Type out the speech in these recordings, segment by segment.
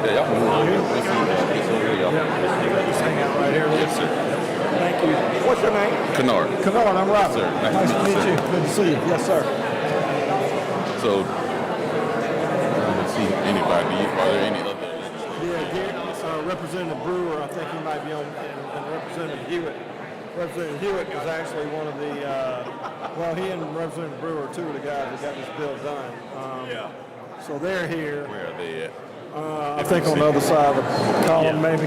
Yeah, y'all can move on here. We'll see this over here, y'all. Just hang out right here. Yes, sir. Thank you. What's your name? Kennard. Kennard, I'm Robert. Yes, sir. Nice to meet you. Good to see you. Yes, sir. So, let's see anybody. Are there any other? Yeah, Representative Brewer, I think he might be on, and Representative Hewitt. Representative Hewitt was actually one of the, well, he and Representative Brewer are two of the guys that got this bill done. So they're here. Where are they at? I think on the other side of the column, maybe.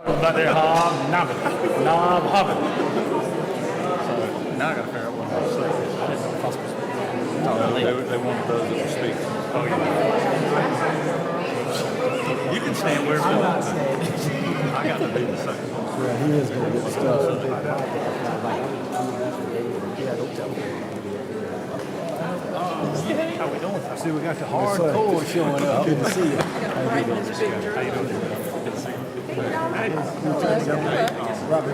About their knob hobbit. So now I got to figure out what I'm going to say. I didn't know if I was supposed to. They wanted those that were speaking. Oh, yeah. You can stand wherever you want. I got to be the same. Yeah, he is going to get stuff. How we doing? See, we got the hardcore showing up. Good to see you. How you doing? Good to see you. Good to see you. Robert,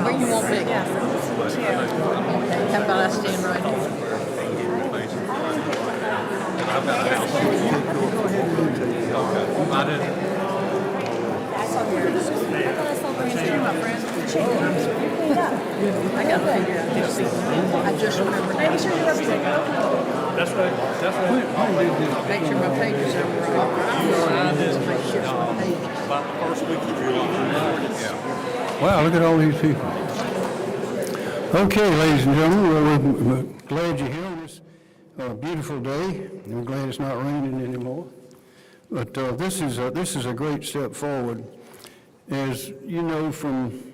Where you want me? Okay, how about I stand right here? I got to figure out this seat. I just remember. Make sure you represent. That's right. That's right. Make sure my pages are right. Just make sure my pages. About the first week of July. Yeah. Wow, look at all these people. Okay, ladies and gentlemen, we're glad you're here on this beautiful day. We're glad it's not raining anymore. But this is a great step forward. As you know from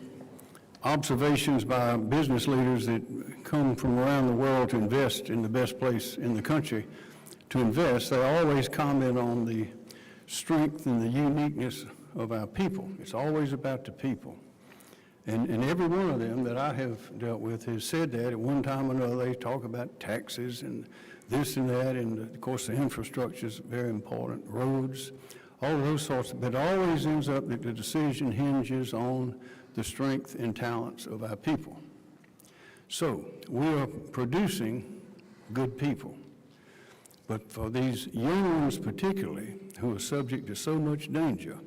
observations by business leaders that come from around the world to invest in the best place in the country to invest, they always comment on the strength and the uniqueness of our people. It's always about the people. And every one of them that I have dealt with has said that at one time or another. They talk about taxes and this and that, and of course the infrastructure is very important, roads, all of those sorts, but it always ends up that the decision hinges on the strength and talents of our people. So we are producing good people. But for these young ones particularly, who are subject to so much danger,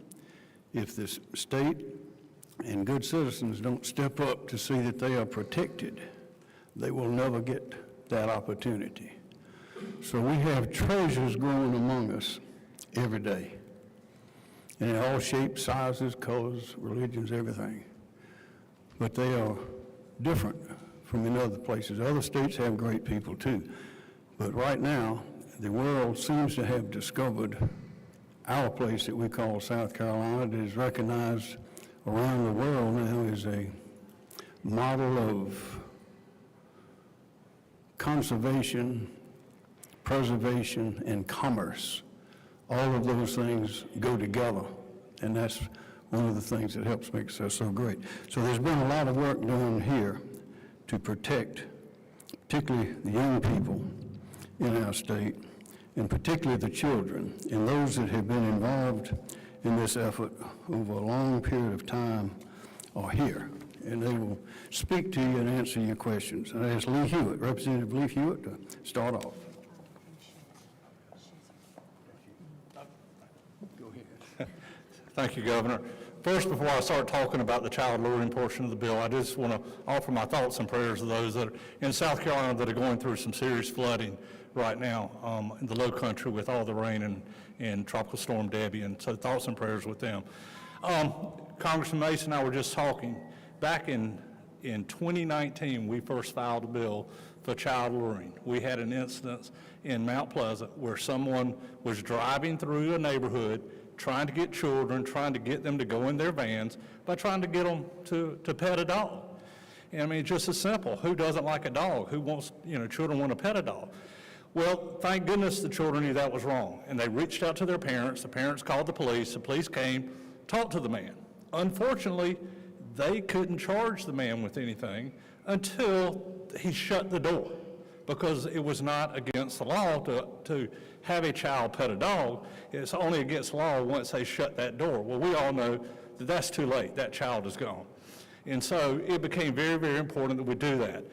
if the state and good citizens don't step up to see that they are protected, they will never get that opportunity. So we have treasures growing among us every day, and in all shapes, sizes, colors, religions, everything. But they are different from in other places. Other states have great people too. But right now, the world seems to have discovered our place that we call South Carolina, that is recognized around the world now as a model of conservation, preservation, and commerce. All of those things go together, and that's one of the things that helps make us so great. So there's been a lot of work done here to protect, particularly the young people in our state, and particularly the children, and those that have been involved in this effort over a long period of time are here, and they will speak to you and answer your questions. And I ask Lee Hewitt, Representative Lee Hewitt, to start off. Go ahead. Thank you, Governor. First, before I start talking about the child luring portion of the bill, I just want to offer my thoughts and prayers to those that are in South Carolina that are going through some serious flooding right now in the low country with all the rain and Tropical Storm Debbie, and so thoughts and prayers with them. Congressman Mason and I were just talking. Back in 2019, we first filed a bill for child luring. We had an instance in Mount Pleasant where someone was driving through a neighborhood trying to get children, trying to get them to go in their vans by trying to get them to pet a dog. And I mean, it's just as simple. Who doesn't like a dog? Who wants, children want to pet a dog? Well, thank goodness the children knew that was wrong, and they reached out to their parents. The parents called the police came, talked to the man. Unfortunately, they couldn't charge the man with anything until he shut the door, because it was not against the law to have a child pet a dog. It's only against law once they shut that door. Well, we all know that that's too late. That child is gone. And so it became very, very important that we do that.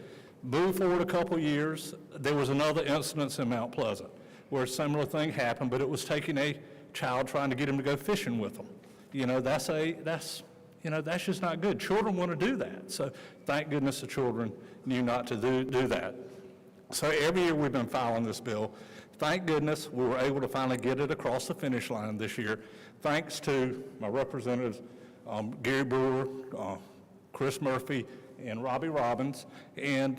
Move forward a couple years, there was another incident in Mount Pleasant where a similar thing happened, but it was taking a child trying to get him to go fishing with them. That's just not good. Children want to do that. So thank goodness the children knew not to do that. So every year we've been filing this bill. Thank goodness we were able to finally get it across the finish line this year, thanks to my representatives, Gary Brewer, Chris Murphy, and Robbie Robbins, and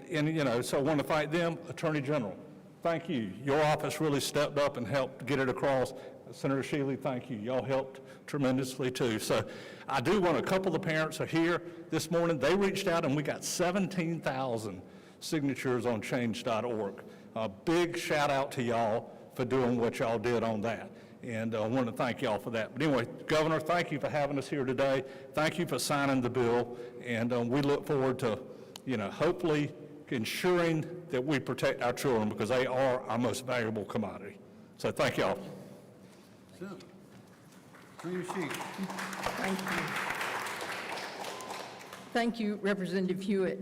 so I want to thank them. Attorney General, thank you. Your office really stepped up and helped get it across. Senator Shealy, thank you. Y'all helped tremendously too. So I do want, a couple of the parents are here this morning. They reached out and we got 17,000 signatures on change.org. A big shout out to y'all for doing what y'all did on that. And I want to thank y'all for that. But anyway, Governor, thank you for having us here today. Thank you for signing the bill. And we look forward to, hopefully ensuring that we protect our children, because they are our most valuable commodity. So thank y'all. Thank you. Thank you, Representative Hewitt.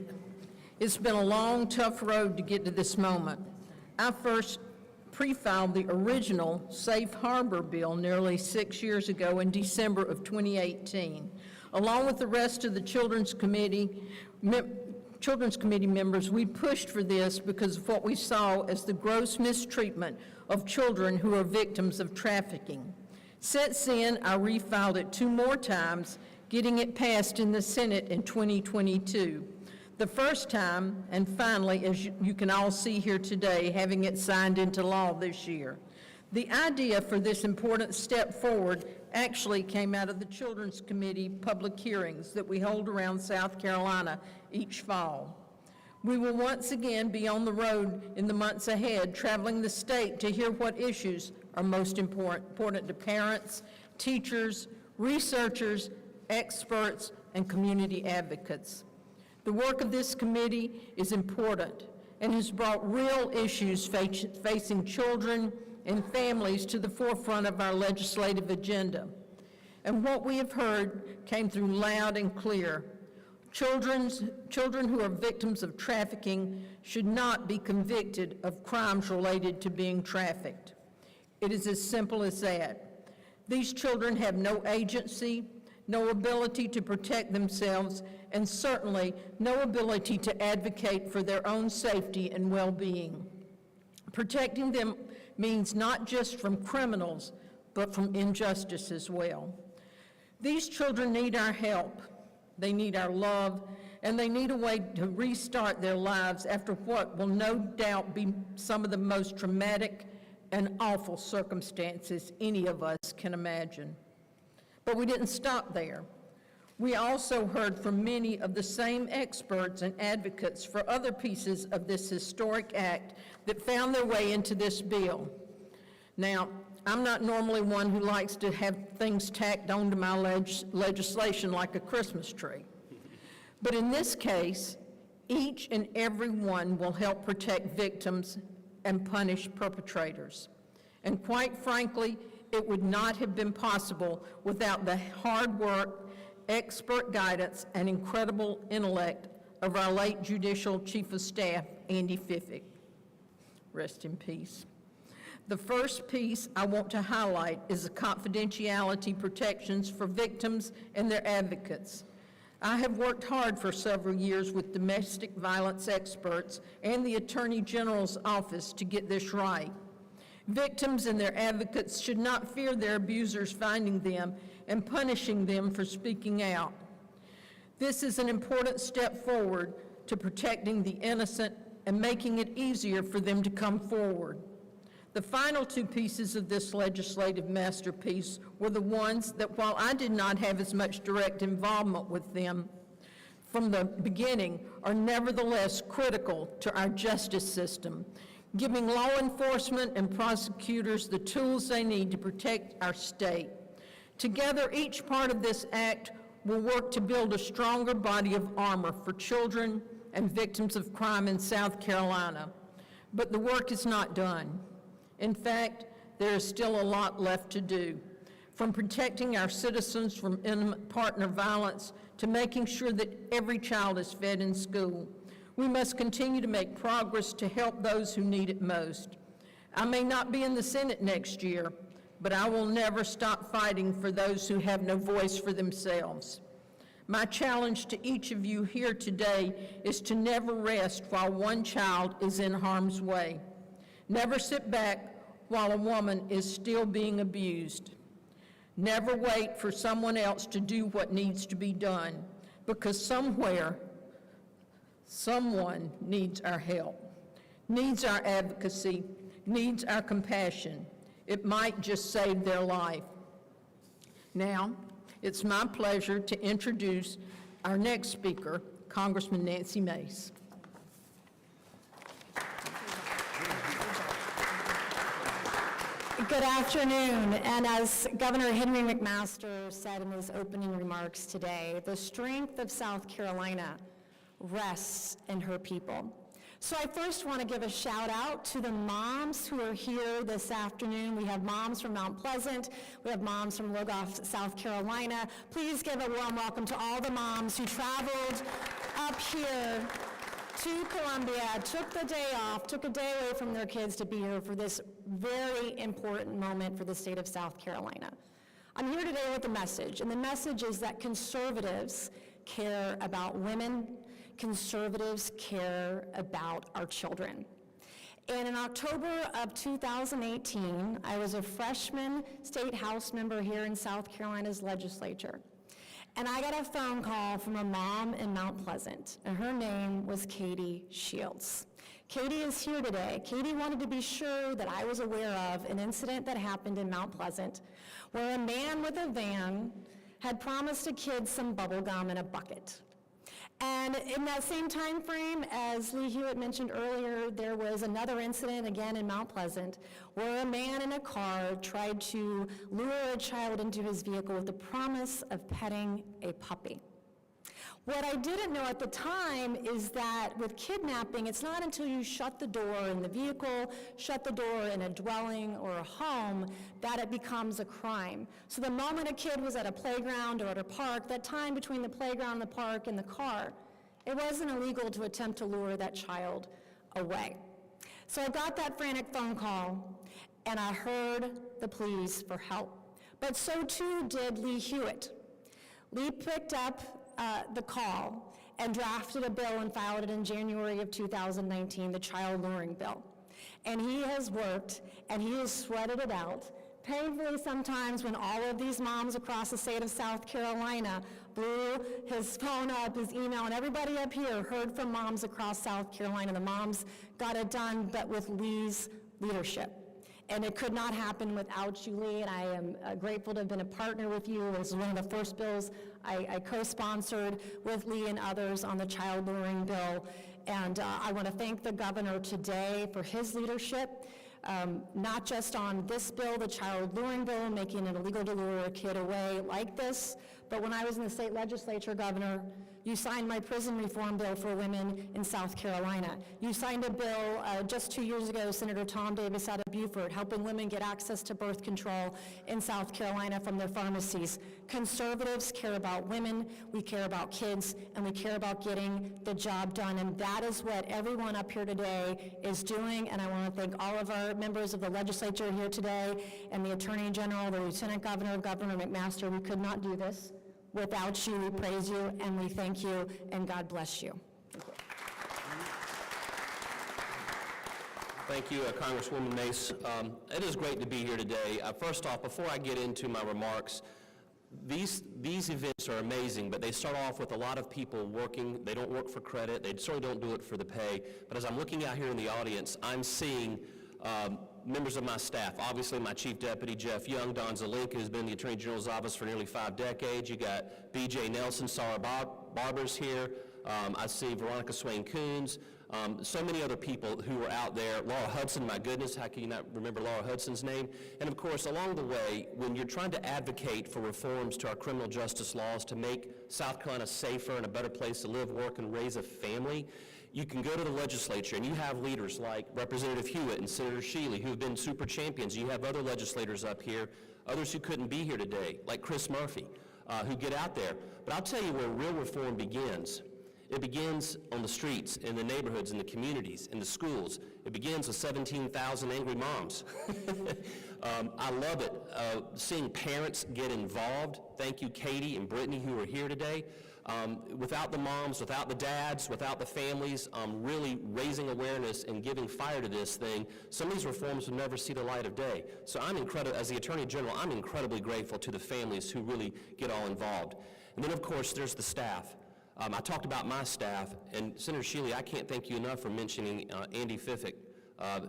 It's been a long, tough road to get to this moment. I first pre-filed the original Safe Harbor bill nearly 6 years ago in December of 2018. Along with the rest of the Children's Committee members, we pushed for this because of what we saw as the gross mistreatment of children who are victims of trafficking. Since then, I refiled it 2 more times, getting it passed in the Senate in 2022. The first time, and finally, as you can all see here today, having it signed into law this year. The idea for this important step forward actually came out of the Children's Committee public hearings that we hold around South Carolina each fall. We will once again be on the road in the months ahead, traveling the state to hear what issues are most important to parents, teachers, researchers, experts, and community advocates. The work of this committee is important and has brought real issues facing children and families to the forefront of our legislative agenda. And what we have heard came through loud and clear. Children who are victims of trafficking should not be convicted of crimes related to being trafficked. It is as simple as that. These children have no agency, no ability to protect themselves, and certainly no ability to advocate for their own safety and well-being. Protecting them means not just from criminals, but from injustice as well. These children need our help. They need our love, and they need a way to restart their lives after what will no doubt be some of the most traumatic and awful circumstances any of us can imagine. But we didn't stop there. We also heard from many of the same experts and advocates for other pieces of this historic act that found their way into this bill. Now, I'm not normally one who likes to have things tacked onto my legislation like a Christmas tree. But in this case, each and every one will help protect victims and punish perpetrators. And quite frankly, it would not have been possible without the hard work, expert guidance, and incredible intellect of our late Judicial Chief of Staff, Andy Fiffick. Rest in peace. The first piece I want to highlight is the confidentiality protections for victims and their advocates. I have worked hard for several years with domestic violence experts and the Attorney General's office to get this right. Victims and their advocates should not fear their abusers finding them and punishing them for speaking out. This is an important step forward to protecting the innocent and making it easier for them to come forward. The final two pieces of this legislative masterpiece were the ones that, while I did not have as much direct involvement with them from the beginning, are nevertheless critical to our justice system, giving law enforcement and prosecutors the tools they need to protect our state. Together, each part of this act will work to build a stronger body of armor for children and victims of crime in South Carolina. But the work is not done. In fact, there is still a lot left to do, from protecting our citizens from intimate partner violence to making sure that every child is fed in school. We must continue to make progress to help those who need it most. I may not be in the Senate next year, but I will never stop fighting for those who have no voice for themselves. My challenge to each of you here today is to never rest while one child is in harm's way. Never sit back while a woman is still being abused. Never wait for someone else to do what needs to be done, because somewhere, someone needs our help, needs our advocacy, needs our compassion. It might just save their life. Now, it's my pleasure to introduce our next speaker, Congressman Nancy Mace. Good afternoon, and as Governor Henry McMaster said in his opening remarks today, the strength of South Carolina rests in her people. So I first want to give a shout out to the moms who are here this afternoon. We have moms from Mount Pleasant, we have moms from Logoff, South Carolina. Please give a warm welcome to all the moms who traveled up here to Columbia, took the day off, took a day away from their kids to be here for this very important moment for the state of South Carolina. I'm here today with a message, and the message is that conservatives care about women, conservatives care about our children. And in October of 2018, I was a freshman state house member here in South Carolina's legislature. And I got a phone call from a mom in Mount Pleasant, and her name was Katie Shields. Katie is here today. Katie wanted to be sure that I was aware of an incident that happened in Mount Pleasant where a man with a van had promised a kid some bubble gum in a bucket. And in that same time frame, as Lee Hewitt mentioned earlier, there was another incident again in Mount Pleasant where a man in a car tried to lure a child into his vehicle with the promise of petting a puppy. What I didn't know at the time is that with kidnapping, it's not until you shut the door in the vehicle, shut the door in a dwelling or a home, that it becomes a crime. So the moment a kid was at a playground or at a park, that time between the playground, the park, and the car, it wasn't illegal to attempt to lure that child away. So I got that frantic phone call, and I heard the pleas for help. But so too did Lee Hewitt. Lee picked up the call and drafted a bill and filed it in January of 2019, the child luring bill. And he has worked and he has sweated it out, painfully sometimes when all of these moms across the state of South Carolina blew his phone up, his email, and everybody up here heard from moms across South Carolina. The moms got it done, but with Lee's leadership. And it could not happen without you, Lee, and I am grateful to have been a partner with you. It was one of the first bills I co-sponsored with Lee and others on the child luring bill. And I want to thank the governor today for his leadership, not just on this bill, the child luring bill, making it illegal to lure a kid away like this, but when I was in the state legislature, Governor, you signed my prison reform bill for women in South Carolina. You signed a bill just 2 years ago, Senator Tom Davis out of Beaufort, helping women get access to birth control in South Carolina from their pharmacies. Conservatives care about women, we care about kids, and we care about getting the job done. And that is what everyone up here today is doing. And I want to thank all of our members of the legislature here today and the Attorney General, the Lieutenant Governor, Governor McMaster. We could not do this without you. We praise you and we thank you, and God bless you. Thank you, Congresswoman Mace. It is great to be here today. First off, before I get into my remarks, these events are amazing, but they start off with a lot of people working. They don't work for credit. They certainly don't do it for the pay. But as I'm looking out here in the audience, I'm seeing members of my staff. Obviously, my Chief Deputy, Jeff Young, Don Zelinka, who's been in the Attorney General's office for nearly 5 decades. You got B.J. Nelson, Sarah Barber's here. I see Veronica Swain-Coons. So many other people who are out there. Laura Hudson, my goodness, how can you not remember Laura Hudson's name? And of course, along the way, when you're trying to advocate for reforms to our criminal justice laws to make South Carolina safer and a better place to live, work, and raise a family, you can go to the legislature and you have leaders like Representative Hewitt and Senator Shealy who have been super champions. You have other legislators up here, others who couldn't be here today, like Chris Murphy, who get out there. But I'll tell you where real reform begins. It begins on the streets, in the neighborhoods, in the communities, in the schools. It begins with 17,000 angry moms. I love it, seeing parents get involved. Thank you, Katie and Brittany, who are here today. Without the moms, without the dads, without the families, really raising awareness and giving fire to this thing, some of these reforms would never see the light of day. So I'm as the Attorney General, I'm incredibly grateful to the families who really get all involved. And then, of course, there's the staff. I talked about my staff, and Senator Shealy, I can't thank you enough for mentioning Andy Fiffick,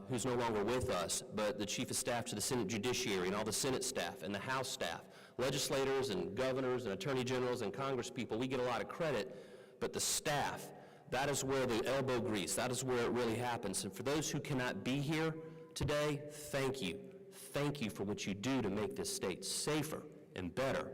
who's no longer with us, but the Chief of Staff to the Senate Judiciary and all the Senate staff and the House staff, legislators and governors and attorney generals and Congress people, we get a lot of credit, but the staff, that is where the elbow grease, that is where it really happens. And for those who cannot be here today, thank you. Thank you for what you do to make this state safer and better.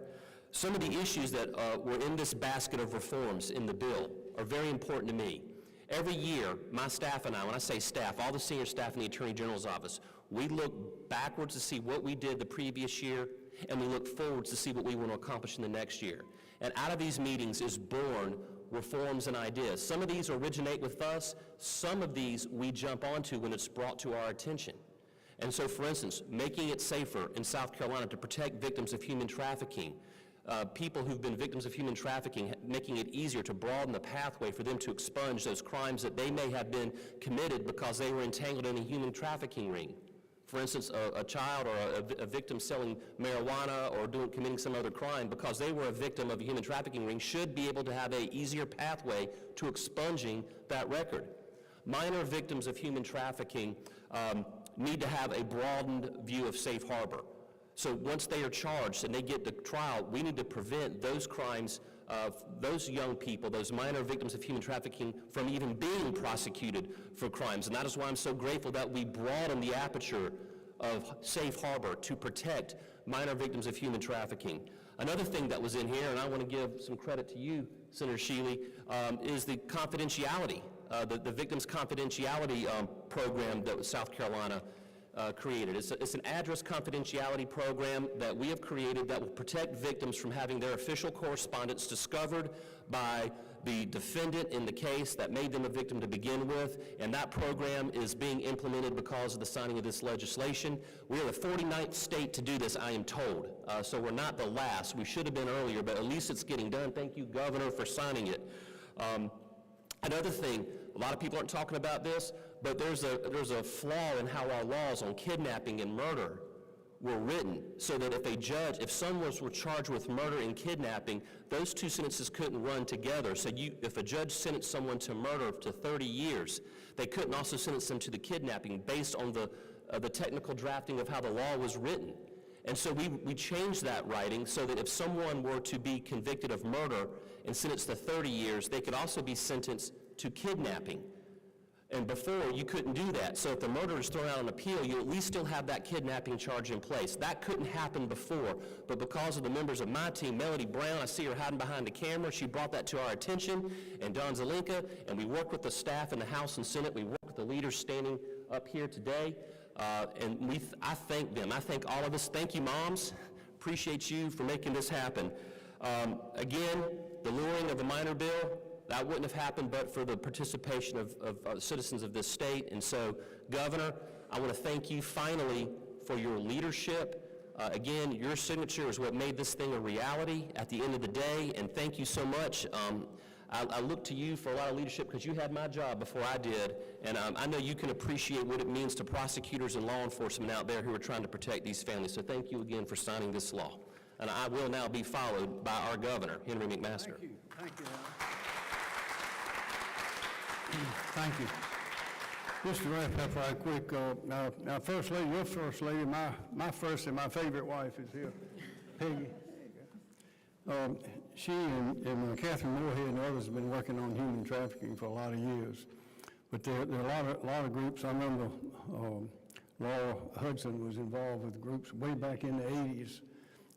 Some of the issues that were in this basket of reforms in the bill are very important to me. Every year, my staff and I, when I say staff, all the senior staff in the Attorney General's office, we look backwards to see what we did the previous year, and we look forwards to see what we want to accomplish in the next year. And out of these meetings is born reforms and ideas. Some of these originate with us. Some of these we jump onto when it's brought to our attention. And so, for instance, making it safer in South Carolina to protect victims of human trafficking, people who've been victims of human trafficking, making it easier to broaden the pathway for them to expunge those crimes that they may have been committed because they were entangled in a human trafficking ring. For instance, a child or a victim selling marijuana or committing some other crime because they were a victim of a human trafficking ring should be able to have an easier pathway to expunging that record. minor victims of human trafficking need to have a broadened view of safe harbor. So once they are charged and they get to trial, we need to prevent those crimes of those young people, those minor victims of human trafficking, from even being prosecuted for crimes. And that is why I'm so grateful that we broaden the aperture of safe harbor to protect minor victims of human trafficking. Another thing that was in here, and I want to give some credit to you, Senator Shealy, is the confidentiality, the victims' confidentiality program that South Carolina created. It's an address confidentiality program that we have created that will protect victims from having their official correspondence discovered by the defendant in the case that made them a victim to begin with, and that program is being implemented because of the signing of this legislation. We are the 49th state to do this, I am told, so we're not the last. We should have been earlier, but at least it's getting done. Thank you, Governor, for signing it. Another thing, a lot of people aren't talking about this, but there's a flaw in how our laws on kidnapping and murder were written, so that if someone were charged with murder and kidnapping, those two sentences couldn't run together. So if a judge sentenced someone to murder to 30 years, they couldn't also sentence them to the kidnapping based on the technical drafting of how the law was written. And so we changed that writing so that if someone were to be convicted of murder and sentenced to 30 years, they could also be sentenced to kidnapping. And before, you couldn't do that. So if the murder is thrown out on appeal, you at least still have that kidnapping charge in place. That couldn't happen before, but because of the members of my team, Melody Brown, I see her hiding behind the camera, she brought that to our attention, and Don Zelinka, and we worked with the staff in the House and Senate, we worked with the leaders standing up here today, and I thank them. I thank all of us. Thank you, moms. Appreciate you for making this happen. Again, the luring of the minor bill, that wouldn't have happened but for the participation of citizens of this state. And so, Governor, I want to thank you finally for your leadership. Again, your signature is what made this thing a reality at the end of the day, and thank you so much. I look to you for a lot of leadership because you had my job before I did, and I know you can appreciate what it means to prosecutors and law enforcement out there who are trying to protect these families. So thank you again for signing this law. And I will now be followed by our governor, Henry McMaster. Thank you. Thank you, Alan. Thank you. Just to wrap up right quick, now First Lady, your First Lady, my first and my favorite wife is here, Peggy. She and Catherine Moorhead and others have been working on human trafficking for a lot of years. But there are a lot of groups. I remember Laura Hudson was involved with groups way back in the 80s,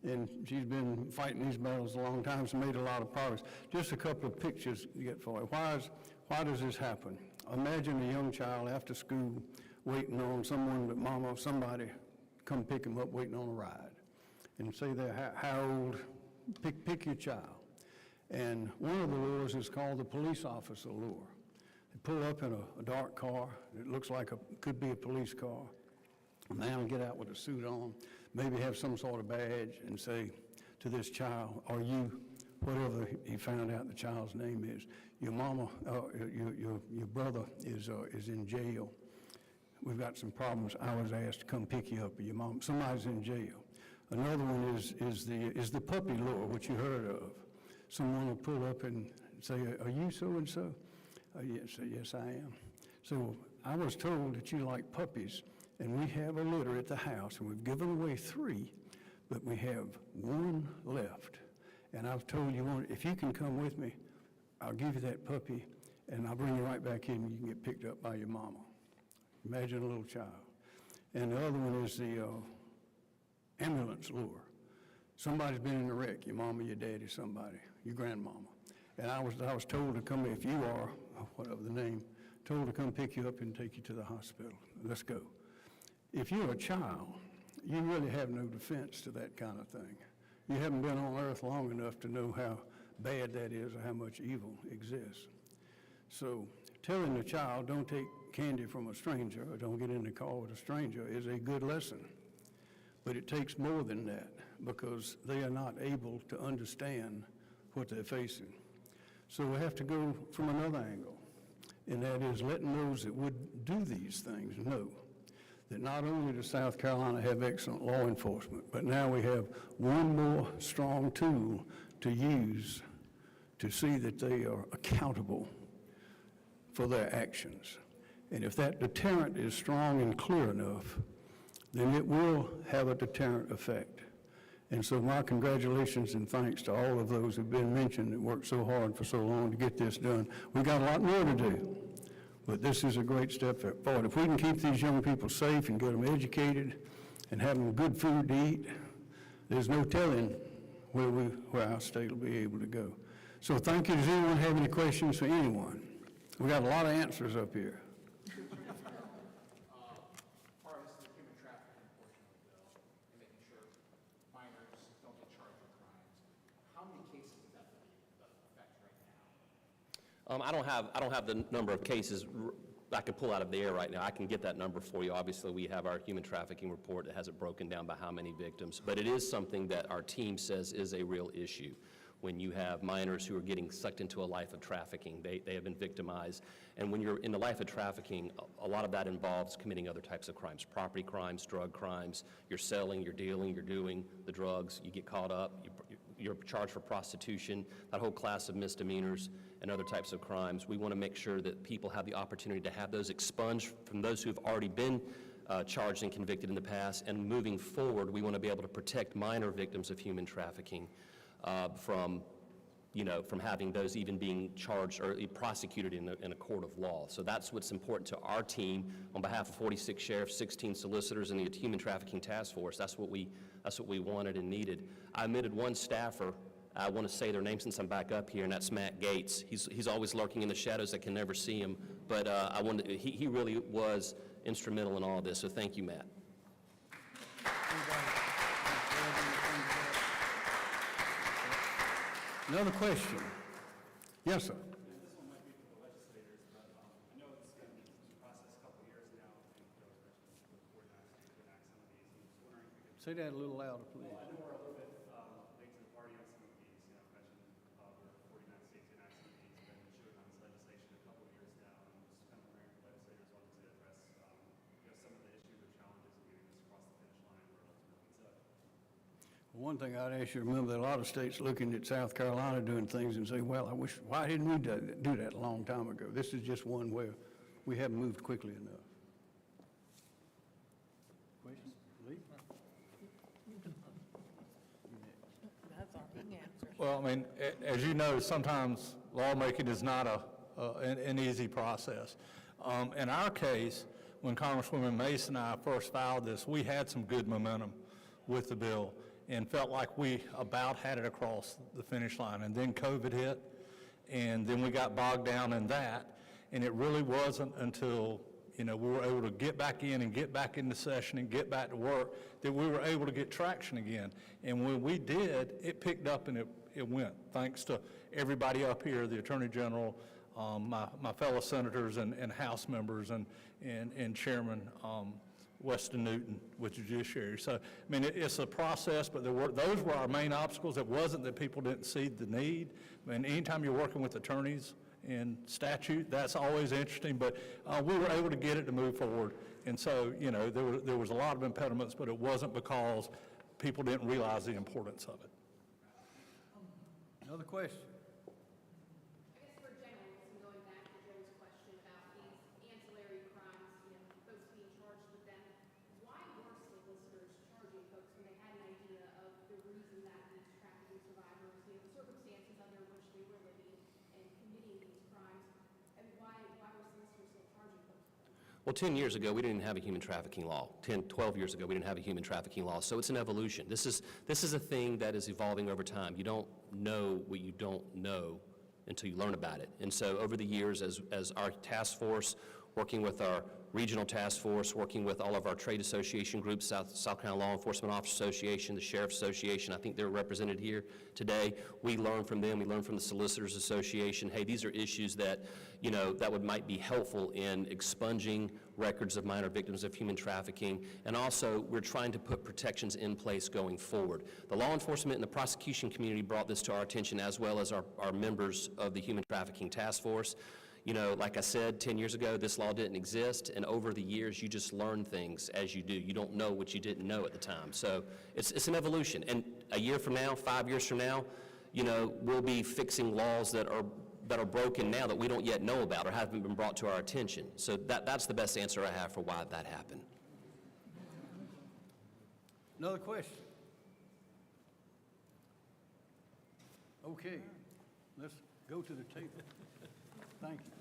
and she's been fighting these battles a long time, so made a lot of progress. Just a couple of pictures to get for you. Why does this happen? Imagine a young child after school waiting on someone that mama or somebody come pick him up waiting on a ride. And say they're how old, pick your child. And one of the lures is called the police officer lure. They pull up in a dark car. It looks like could be a police car. A man will get out with a suit on, maybe have some sort of badge, and say to this child, are you, whatever he found out the child's name is, your mama, your brother is in jail. We've got some problems. I was asked to come pick you up, or your mom, somebody's in jail. Another one is the puppy lure, which you heard of. Someone will pull up and say, are you so-and-so? Yes, I am. So I was told that you like puppies, and we have a litter at the house, and we've given away 3, but we have 1 left. And I've told you, if you can come with me, I'll give you that puppy, and I'll bring you right back in, and you can get picked up by your mama. Imagine a little child. And the other one is the ambulance lure. Somebody's been in a wreck, your mama, your daddy, somebody, your grandmama. And I was told to come, if you are, whatever the name, told to come pick you up and take you to the hospital. Let's go. If you're a child, you really have no defense to that kind of thing. You haven't been on earth long enough to know how bad that is or how much evil exists. So telling the child don't take candy from a stranger or don't get in the car with a stranger is a good lesson. But it takes more than that because they are not able to understand what they're facing. So we have to go from another angle, and that is letting those that would do these things know that not only does South Carolina have excellent law enforcement, but now we have one more strong tool to use to see that they are accountable for their actions. And if that deterrent is strong and clear enough, then it will have a deterrent effect. And so my congratulations and thanks to all of those who've been mentioned that worked so hard for so long to get this done. We got a lot more to do, but this is a great step forward. If we can keep these young people safe and get them educated and have them good food to eat, there's no telling where our state will be able to go. So thank you. Does anyone have any questions for anyone? We got a lot of answers up here. Part of this is the human trafficking portion of the bill and making sure minors don't get charged with crimes. How many cases does that affect right now? I don't have the number of cases I can pull out of the air right now. I can get that number for you. Obviously, we have our human trafficking report that has it broken down by how many victims, but it is something that our team says is a real issue. When you have minors who are getting sucked into a life of trafficking, they have been victimized. And when you're in the life of trafficking, a lot of that involves committing other types of crimes, property crimes, drug crimes. You're selling, you're dealing, you're doing the drugs, you get caught up, you're charged for prostitution, that whole class of misdemeanors and other types of crimes. We want to make sure that people have the opportunity to have those expunged from those who've already been charged and convicted in the past. And moving forward, we want to be able to protect minor victims of human trafficking from having those even being charged or prosecuted in a court of law. So that's what's important to our team on behalf of 46 sheriffs, 16 solicitors, and the Human Trafficking Task Force. That's what we wanted and needed. I omitted one staffer. I want to say their name since I'm back up here, and that's Matt Gates. He's always lurking in the shadows. I can never see him, but he really was instrumental in all of this, so thank you, Matt. Another question? Yes, sir. This one might be for the legislators, but I know it's been a process a couple of years now, and there was mention of 49 states to enact some of these. And just wondering if we could. Say that a little louder, please. I know we're a little bit late to the party on some of these. Mentioned we're 49 states to enact some of these, but been chewing on this legislation a couple of years now, and I'm just kind of wondering if legislators wanted to address some of the issues or challenges of getting this across the finish line where it ultimately ends up. One thing I'd ask you to remember that a lot of states looking at South Carolina doing things and say, well, why didn't we do that a long time ago? This is just one where we haven't moved quickly enough. Question? Lee? That's all he can answer. Well, I mean, as you know, sometimes lawmaking is not an easy process. In our case, when Congresswoman Mason and I first filed this, we had some good momentum with the bill and felt like we about had it across the finish line. And then COVID hit, and then we got bogged down in that. And it really wasn't until, we were able to get back in and get back into session and get back to work that we were able to get traction again. And when we did, it picked up and it went, thanks to everybody up here, the Attorney General, my fellow senators and House members and Chairman Weston Newton with the judiciary. So, I mean, it's a process, but those were our main obstacles. It wasn't that people didn't see the need. I mean, anytime you're working with attorneys in statute, that's always interesting, but we were able to get it to move forward. And so, there was a lot of impediments, but it wasn't because people didn't realize the importance of it. Another question? I guess for generals, and going back to Joe's question about these ancillary crimes, folks being charged with them, why were solicitors charging folks when they had an idea of the reason that these trafficking survivors, the circumstances under which they were living and committing these crimes, and why were solicitors still charging folks? Well, 10 years ago, we didn't have a human trafficking law. 12 years ago, we didn't have a human trafficking law. So it's an evolution. This is a thing that is evolving over time. You don't know what you don't know until you learn about it. And so over the years, as our task force, working with our regional task force, working with all of our trade association groups, South Carolina Law Enforcement Officers Association, the Sheriff's Association, I think they're represented here today. We learn from them, we learn from the Solicitors Association. Hey, these are issues that, that might be helpful in expunging records of minor victims of human trafficking. And also, we're trying to put protections in place going forward. The law enforcement and the prosecution community brought this to our attention, as well as our members of the Human Trafficking Task Force. Like I said, 10 years ago, this law didn't exist, and over the years, you just learn things as you do. You don't know what you didn't know at the time. So it's an evolution. And a year from now, 5 years from now, we'll be fixing laws that are that are broken now that we don't yet know about or haven't been brought to our attention. So that's the best answer I have for why that happened. Another question? Okay, let's go to the table. Thank you.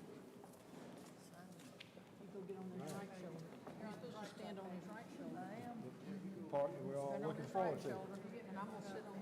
Go get on the right shoulder. You're not supposed to stand on his right shoulder. I am. Part that we're all looking forward to. And I'm gonna sit on